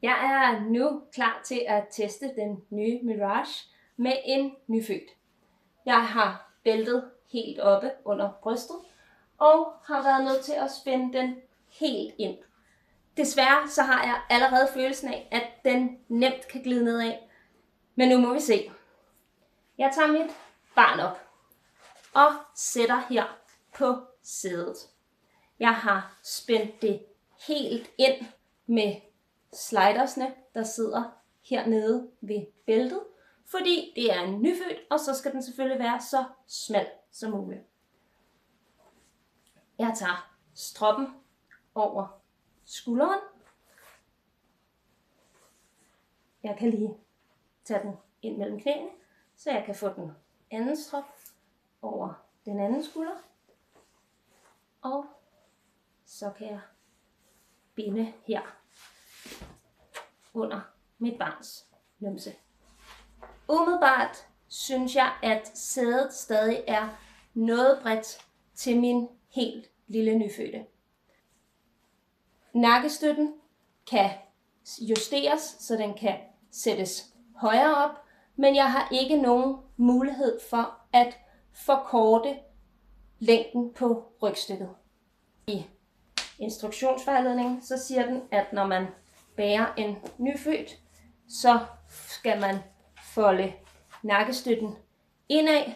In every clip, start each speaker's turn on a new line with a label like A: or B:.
A: Jeg er nu klar til at teste den nye Mirage med en nyfødt. Jeg har bæltet helt oppe under brystet og har været nødt til at spænde den helt ind. Desværre så har jeg allerede følelsen af, at den nemt kan glide nedad. Men nu må vi se. Jeg tager mit barn op og sætter her på sædet. Jeg har spændt det helt ind med slidersne, der sidder hernede ved bæltet, fordi det er en nyfødt, og så skal den selvfølgelig være så smal som muligt. Jeg tager stroppen over skulderen. Jeg kan lige tage den ind mellem knæene, så jeg kan få den anden strop over den anden skulder. Og så kan jeg binde her under mit barns numse. Umiddelbart synes jeg, at sædet stadig er noget bredt til min helt lille nyfødte. Nakkestøtten kan justeres, så den kan sættes højere op, men jeg har ikke nogen mulighed for at forkorte længden på rygstykket. I instruktionsvejledningen så siger den, at når man bærer en nyfødt, så skal man folde nakkestøtten indad.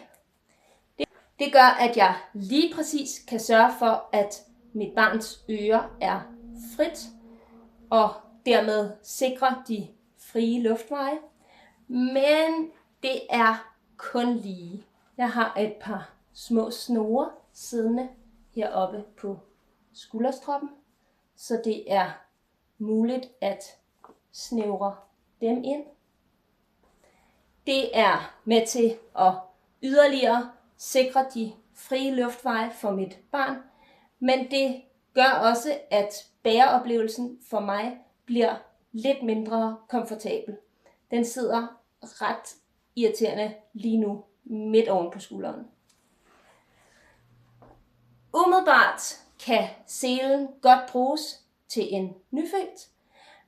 A: Det gør, at jeg lige præcis kan sørge for, at mit barns øre er frit, og dermed sikre de frie luftveje. Men det er kun lige. Jeg har et par små snore siddende heroppe på skulderstroppen, så det er muligt at snævre dem ind. Det er med til at yderligere sikre de frie luftveje for mit barn, men det gør også, at bæreoplevelsen for mig bliver lidt mindre komfortabel. Den sidder ret irriterende lige nu midt oven på skulderen. Umiddelbart kan selen godt bruges til en nyfødt,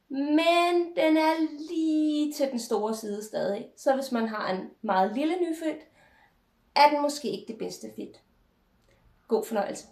A: men den er lige til den store side stadig. Så hvis man har en meget lille nyfødt, er den måske ikke det bedste fit. God fornøjelse.